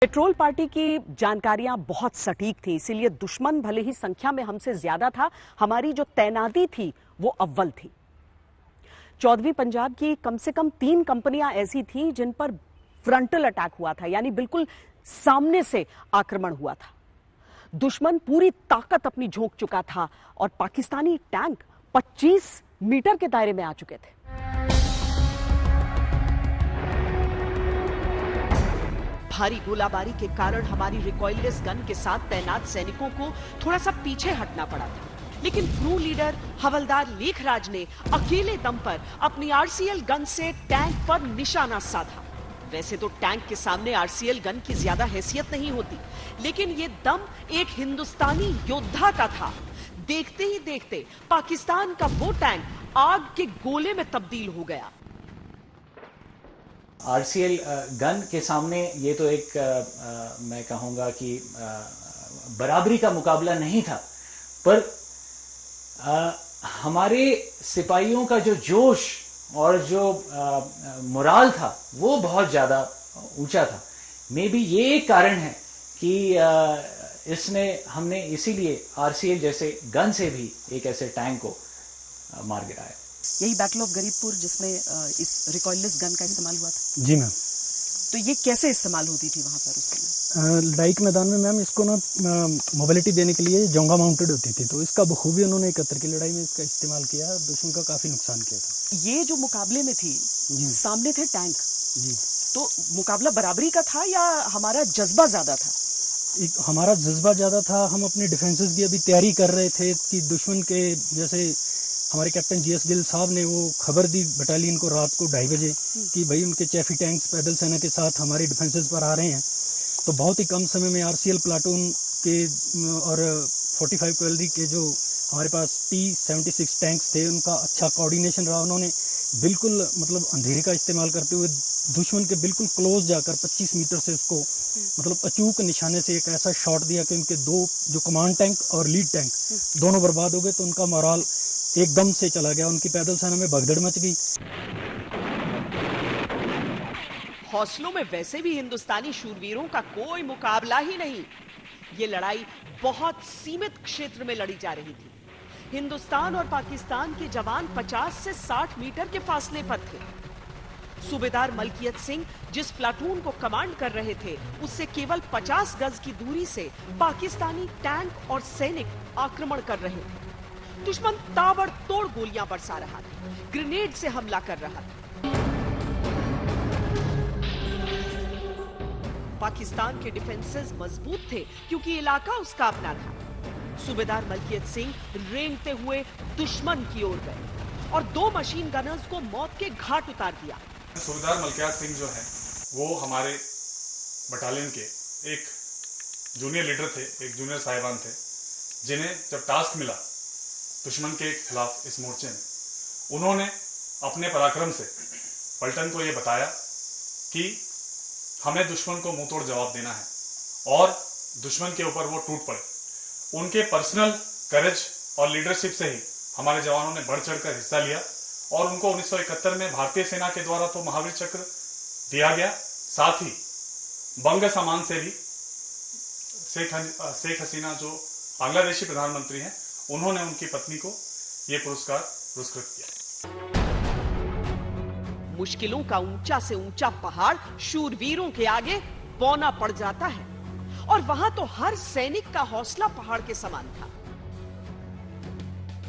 Petrol party की जानकारियां बहुत सटीक थी, इसीलिए दुश्मन भले ही संख्या में हमसे ज्यादा था, हमारी जो तैनाती थी वो अव्वल थी। 14वीं पंजाब की कम से कम 3 कंपनियां ऐसी थीं जिन पर फ्रंटल अटैक हुआ था, यानी बिल्कुल सामने से आक्रमण हुआ था। दुश्मन पूरी ताकत अपनी झोंक चुका था और पाकिस्तानी टैंक 25 मीटर के दायरे में आ चुके थे। भारी गोलाबारी के कारण हमारी रिकॉइललेस गन के साथ तैनात सैनिकों को थोड़ा सा पीछे हटना पड़ा था, लेकिन क्रू लीडर हवलदार लेखराज ने अकेले दम पर अपनी आरसीएल गन से टैंक पर निशाना साधा। वैसे तो टैंक के सामने आरसीएल गन की ज्यादा हैसियत नहीं होती, लेकिन ये दम एक हिंदुस्तानी योद्धा का था। देखते ही देखते पाकिस्तान का वो टैंक आग के गोले में तब्दील हो गया। आरसीएल गन के सामने ये तो एक मैं कहूँगा कि बराबरी का मुकाबला नहीं था, पर हमारे सिपाहियों का जो जोश और जो मोराल था वो बहुत ज़्यादा ऊंचा था। मे बी ये एक कारण है कि हमने इसीलिए आरसीएल जैसे गन से भी एक ऐसे टैंक को मार गिराया। यही बैटल ऑफ गरीबपुर जिसमें इस रिकॉइललेस गन का इस्तेमाल हुआ था? जी मैम। तो ये कैसे इस्तेमाल होती थी वहां पर उस समय? लड़ाई के मैदान में मैम इसको ना मोबिलिटी देने के लिए जोंगा माउंटेड होती थी, तो इसका बखूबी उन्होंने 71 की लड़ाई में इसका इस्तेमाल किया, दुश्मन का काफी नुकसान किया था। ये जो मुकाबले में थी, सामने थे टैंक जी, तो मुकाबला बराबरी का था या हमारा जज्बा ज्यादा था? हमारा जज्बा ज्यादा था। हम अपने डिफेंसेस की अभी तैयारी कर रहे थे कि दुश्मन के, जैसे हमारे कैप्टन जीएस गिल साहब ने वो खबर दी बटालियन को रात को 2:30 बजे कि भाई उनके चैफी टैंक्स पैदल सेना के साथ हमारे डिफेंसेस पर आ रहे हैं। तो बहुत ही कम समय में आरसीएल प्लाटून के और 45 कैवलरी के जो हमारे पास T-76 टैंक्स थे, उनका अच्छा कोऑर्डिनेशन रहा। उन्होंने बिल्कुल मतलब अंधेरे का इस्तेमाल करते हुए दुश्मन के बिल्कुल क्लोज जाकर 25 मीटर से उसको मतलब अचूक निशाने से एक ऐसा शॉट दिया कि उनके 2 जो कमांड टैंक और लीड टैंक दोनों बर्बाद हो गए। तो उनका मोराल एकदम से चला गया, उनकी पैदल सेना में भगदड़ मच गई। हौसलों में वैसे भी हिंदुस्तानी शूरवीरों का कोई मुकाबला ही नहीं। ये लड़ाई बहुत सीमित क्षेत्र में लड़ी जा रही थी। हिंदुस्तान और पाकिस्तान के जवान 50 से 60 मीटर के फासले पर थे। सूबेदार मलकियत सिंह जिस प्लाटून को कमांड कर रहे थे, उससे केवल 50 गज की दूरी से पाकिस्तानी टैंक और सैनिक आक्रमण कर रहे थे। दुश्मन ताबड़तोड़ गोलियां बरसा रहा था, ग्रेनेड से हमला कर रहा था। पाकिस्तान के डिफेंसेस मजबूत थे क्योंकि इलाका उसका अपना था। सूबेदार मलकियत सिंह रेंगते हुए दुश्मन की ओर गए और 2 मशीन गनर्स को मौत के घाट उतार दिया। सूबेदार मलकियत सिंह जो है वो हमारे बटालियन के एक जूनियर लीडर थे, एक जूनियर साहिबान थे, जिन्हें जब टास्क मिला दुश्मन के खिलाफ इस मोर्चे में, उन्होंने अपने पराक्रम से पलटन को यह बताया कि हमें दुश्मन को मुंह तोड़ जवाब देना है और दुश्मन के ऊपर वो टूट पड़े। उनके पर्सनल करेज और लीडरशिप से ही हमारे जवानों ने बढ़ चढ़कर हिस्सा लिया और उनको 1971 में भारतीय सेना के द्वारा तो महावीर चक्र दिया गया, साथ ही बंग सम्मान से भी शेख हसीना जो बांग्लादेशी प्रधानमंत्री हैं, उन्होंने उनकी पत्नी को यह पुरस्कार पुरस्कृत किया। मुश्किलों का ऊंचा से ऊंचा पहाड़ शूरवीरों के आगे पौना पड़ जाता है और वहां तो हर सैनिक का हौसला पहाड़ के समान था।